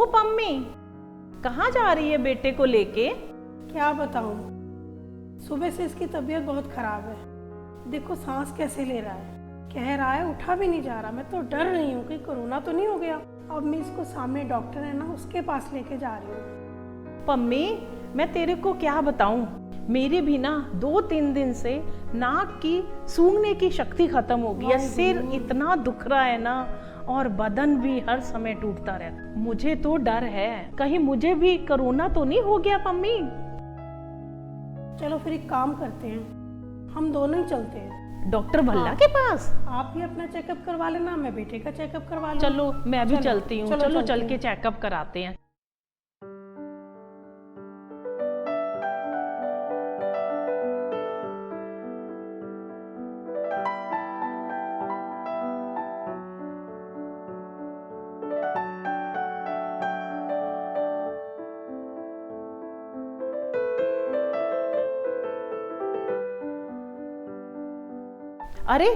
पम्मी, कहाँ जा रही है बेटे को लेके? क्या बताऊं, सुबह से इसकी तबीयत बहुत खराब है। देखो सांस कैसे ले रहा है, कह रहा है उठा भी नहीं जा रहा। मैं तो डर रही हूँ कि कोरोना तो नहीं हो गया। अब मैं इसको सामने डॉक्टर है ना, उसके पास लेके जा रही हूँ। पम्मी, मैं तेरे को क्या बताऊं, मेरी भी ना 2-3 दिन से नाक की सूंघने की शक्ति खत्म हो गई है। सिर इतना दुख रहा है ना, और बदन भी हर समय टूटता रहता। मुझे तो डर है कहीं मुझे भी कोरोना तो नहीं हो गया। पम्मी चलो फिर एक काम करते हैं, हम दोनों ही चलते हैं डॉक्टर भल्ला के पास। आप भी अपना चेकअप करवा लेना, मैं बेटे का चेकअप करवा लूँ। चलो मैं भी चलती हूँ। चलो चल हैं। के चेकअप कराते हैं। अरे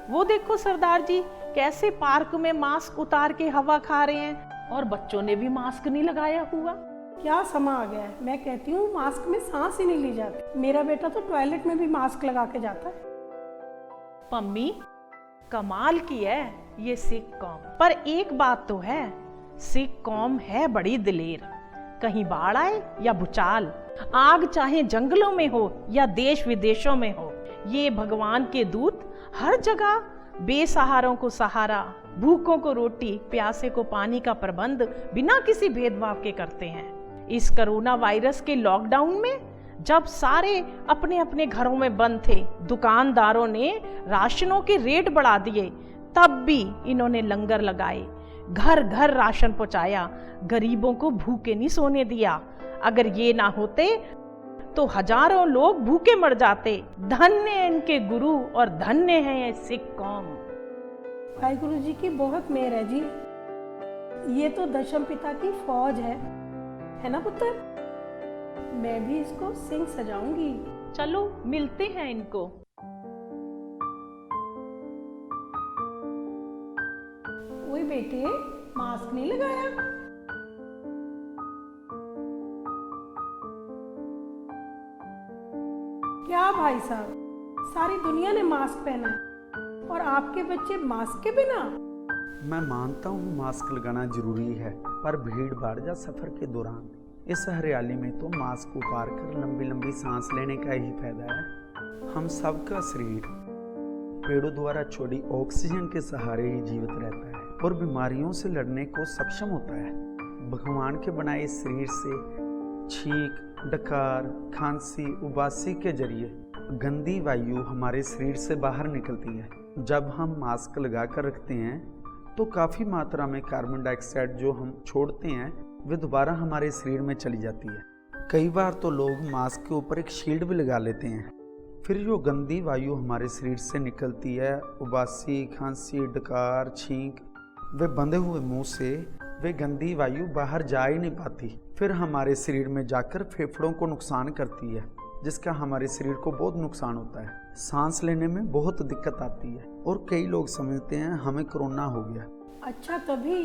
वो देखो सरदार जी कैसे पार्क में मास्क उतार के हवा खा रहे हैं, और बच्चों ने भी मास्क नहीं लगाया हुआ। क्या समा आ गया है, मैं कहती हूँ मास्क में सांस ही नहीं ली जाती। मेरा बेटा तो टॉयलेट में भी मास्क लगा के जाता है। पम्मी कमाल की है ये सिख कौम, पर एक बात तो है, सिख कौम है बड़ी दिलेर। कहीं बाढ़ आए या भूचाल, आग चाहे जंगलों में हो या देश विदेशों में हो, ये भगवान के दूत हर जगह बेसहारों को सहारा, भूखों को रोटी, प्यासे को पानी का प्रबंध बिना किसी भेदभाव के करते हैं। इस कोरोना वायरस के लॉकडाउन में जब सारे अपने अपने घरों में बंद थे, दुकानदारों ने राशनों के रेट बढ़ा दिए, तब भी इन्होंने लंगर लगाए, घर घर राशन पहुंचाया, गरीबों को भूखे नहीं सोने दिया। अगर ये ना होते तो हजारों लोग भूखे मर जाते। धन्य है इनके गुरु और धन्य है ये सिख कौम। वाहिगुरु जी की बहुत मेहर है जी। ये तो दशम पिता की फौज है ना पुत्र? मैं भी इसको सिंह सजाऊंगी। चलो मिलते हैं इनको। ओए बेटे, मास्क नहीं लगाया? क्या भाई साहब, सारी दुनिया ने मास्क पहना है और आपके बच्चे मास्क के बिना? मैं मानता हूँ मास्क लगाना जरूरी है, पर भीड़ भाड़ या सफर के दौरान इस हरियाली में तो मास्क उतार कर लंबी लंबी सांस लेने का ही फायदा है। हम सबका शरीर पेड़ों द्वारा छोड़ी ऑक्सीजन के सहारे ही जीवित रहता है और बीमारियों से लड़ने को सक्षम होता है। भगवान के बनाए इस शरीर से छींक, डकार, खांसी, उबासी के जरिए गंदी वायु हमारे शरीर से बाहर निकलती है। जब हम मास्क लगा कर रखते हैं तो काफ़ी मात्रा में कार्बन डाइऑक्साइड जो हम छोड़ते हैं वे दोबारा हमारे शरीर में चली जाती है। कई बार तो लोग मास्क के ऊपर एक शील्ड भी लगा लेते हैं, फिर जो गंदी वायु हमारे शरीर से निकलती है, उबासी, खांसी, डकार, छींक, वे बंधे हुए मुंह से वे गंदी वायु बाहर जा ही नहीं पाती, फिर हमारे शरीर में जाकर फेफड़ों को नुकसान करती है, जिसका हमारे शरीर को बहुत नुकसान होता है। सांस लेने में बहुत दिक्कत आती है और कई लोग समझते हैं हमें कोरोना हो गया। अच्छा, तभी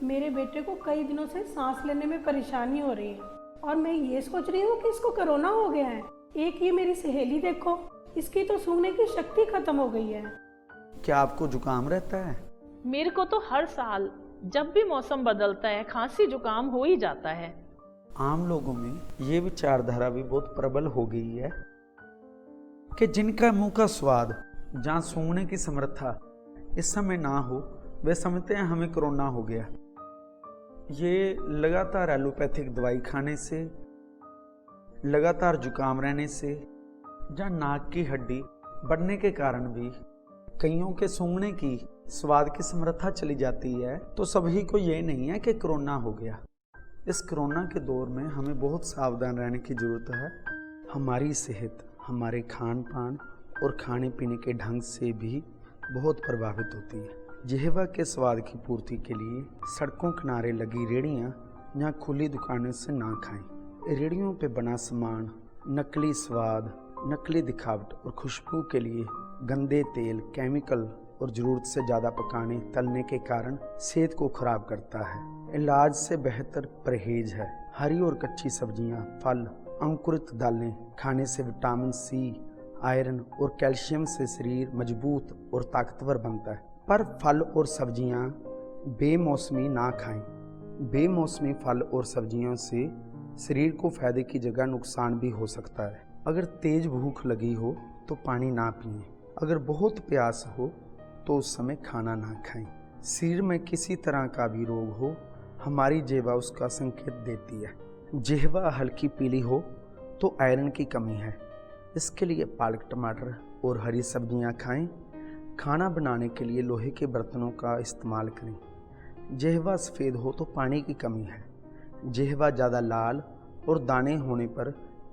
मेरे बेटे को कई दिनों से सांस लेने में परेशानी हो रही है और मैं ये सोच रही हूँ कि इसको कोरोना हो गया है। एक ये मेरी सहेली देखो, इसकी तो सूंघने की शक्ति खत्म हो गई है। क्या आपको जुकाम रहता है? मेरे को तो हर साल जब भी मौसम बदलता है खांसी जुकाम हो ही जाता है। आम लोगों में ये विचारधारा भी बहुत प्रबल हो गई है कि जिनका मुंह का स्वाद, जहाँ सूंघने की समर्था इस समय ना हो, वे समझते हैं हमें कोरोना हो गया। ये लगातार एलोपैथिक दवाई खाने से, लगातार जुकाम रहने से, या नाक की हड्डी बढ़ने के कारण भी कईयों के सूंघने की स्वाद की समर्था चली जाती है, तो सभी को ये नहीं है कि कोरोना हो गया। इस कोरोना के दौर में हमें बहुत सावधान रहने की ज़रूरत है। हमारी सेहत हमारे खान पान और खाने पीने के ढंग से भी बहुत प्रभावित होती है। जिह्वा के स्वाद की पूर्ति के लिए सड़कों किनारे लगी रेहड़ियाँ या खुली दुकानों से ना खाएं। रेहड़ियों पे बना सामान नकली स्वाद, नकली दिखावट और खुशबू के लिए गंदे तेल, केमिकल और ज़रूरत से ज़्यादा पकाने तलने के कारण सेहत को खराब करता है। इलाज से बेहतर परहेज है। हरी और कच्ची सब्जियां, फल, अंकुरित दालें खाने से विटामिन सी, आयरन और कैल्शियम से शरीर मजबूत और ताकतवर बनता है। पर फल और सब्जियां बेमौसमी ना खाएं। बेमौसमी फल और सब्जियों से शरीर को फायदे की जगह नुकसान भी हो सकता है। अगर तेज भूख लगी हो तो पानी ना पिएं। अगर बहुत प्यास हो तो उस समय खाना ना खाएं। शरीर में किसी तरह का भी रोग हो, हमारी जिह्वा उसका संकेत देती है। जिह्वा हल्की पीली हो तो आयरन की कमी है। इसके लिए पालक, टमाटर और हरी सब्जियां खाएं। खाना बनाने के लिए लोहे के बर्तनों का इस्तेमाल करें। जिह्वा सफ़ेद हो तो पानी की कमी है। जिह्वा ज़्यादा लाल और दाने होने पर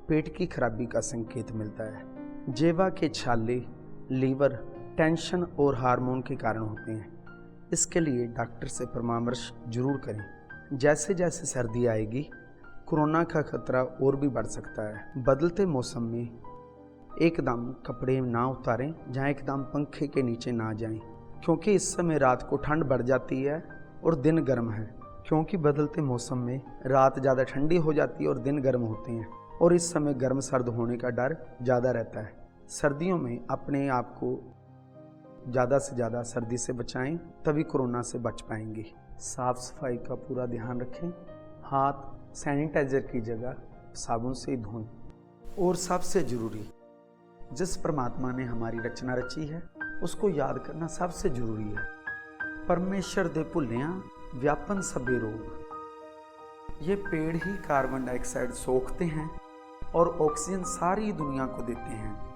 पेट की खराबी का संकेत मिलता है। जिह्वा के छाले लीवर, टेंशन और हार्मोन के कारण होते हैं। इसके लिए डॉक्टर से परामर्श जरूर करें। जैसे जैसे सर्दी आएगी कोरोना का खतरा और भी बढ़ सकता है। बदलते मौसम में एकदम कपड़े ना उतारें, जहाँ एकदम पंखे के नीचे ना जाएं, क्योंकि इस समय रात को ठंड बढ़ जाती है और दिन गर्म है। क्योंकि बदलते मौसम में रात ज़्यादा ठंडी हो जाती है और दिन गर्म होते हैं, और इस समय गर्म सर्द होने का डर ज़्यादा रहता है। सर्दियों में अपने आप को ज़्यादा से ज़्यादा सर्दी से बचाएं, तभी कोरोना से बच पाएंगे। साफ़ सफाई का पूरा ध्यान रखें। हाथ सैनिटाइज़र की जगह साबुन से धोएं। और सबसे ज़रूरी, जिस परमात्मा ने हमारी रचना रची है उसको याद करना सबसे ज़रूरी है। परमेश्वर दे भुल्लियां व्यापन सबे रोग। ये पेड़ ही कार्बन डाइऑक्साइड सोखते हैं और ऑक्सीजन सारी दुनिया को देते हैं।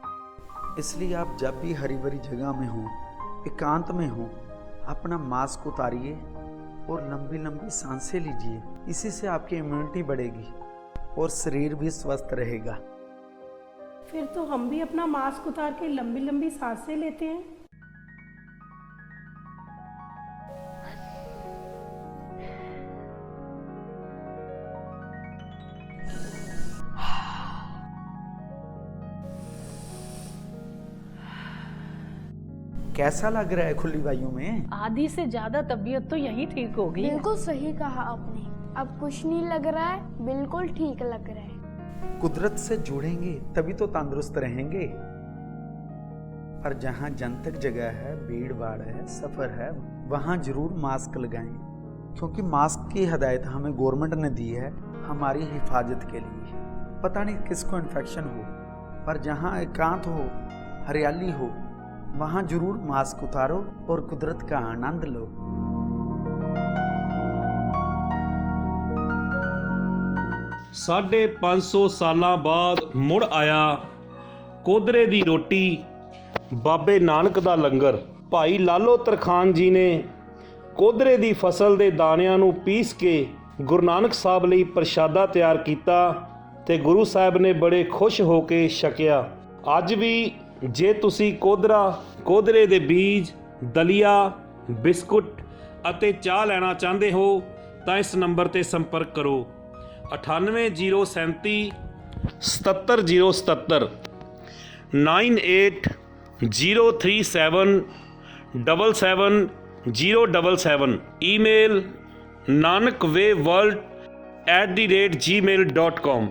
इसलिए आप जब भी हरी भरी जगह में हो, एकांत में हो, अपना मास्क उतारिए और लंबी लंबी सांसें लीजिए। इसी से आपकी इम्यूनिटी बढ़ेगी और शरीर भी स्वस्थ रहेगा। फिर तो हम भी अपना मास्क उतार के लंबी लंबी सांसें लेते हैं। कैसा लग रहा है खुली वायु में? आधी से ज्यादा तबीयत तो यही ठीक हो गई है। बिल्कुल सही कहा आपने। अब कुछ नहीं लग रहा है, बिल्कुल ठीक लग रहा है। कुदरत से जुड़ेंगे तभी तो तंदुरुस्त रहेंगे। पर जहाँ जनतक जगह है, भीड़ भाड़ है, सफर है, वहाँ जरूर मास्क लगाएं, क्योंकि मास्क की हिदायत हमें गवर्नमेंट ने दी है हमारी हिफाजत के लिए। पता नहीं किसको इन्फेक्शन हो, पर जहाँ एकांत हो, हरियाली हो, वहाँ जरूर मास्क उतारो और कुदरत का आनंद लो। साढ़े 500 सालों बाद मुड़ आया कोदरे दी रोटी, बाबे नानक दा लंगर। भाई लालो तरखान जी ने कोदरे दी फसल दे दाणिਆਂ ਨੂੰ ਪੀਸ ਕੇ ਗੁਰੂ ਨਾਨਕ ਸਾਹਿਬ ਲਈ ਪ੍ਰਸ਼ਾਦਾ ਤਿਆਰ ਕੀਤਾ ਤੇ ਗੁਰੂ ਸਾਹਿਬ ਨੇ ਬੜੇ ਖੁਸ਼ ਹੋ ਕੇ ਛਕਿਆ। ਅੱਜ ਵੀ ਜੇ ਤੁਸੀਂ ਕੋਦਰੇ ਦੇ ਬੀਜ, ਦਲੀਆ, ਬਿਸਕੁਟ ਅਤੇ ਚਾਹ ਲੈਣਾ ਚਾਹੁੰਦੇ ਹੋ ਤਾਂ ਇਸ ਨੰਬਰ ਤੇ ਸੰਪਰਕ ਕਰੋ 9807 77077 9803777077। Email nanakWayWorld@gmail.com।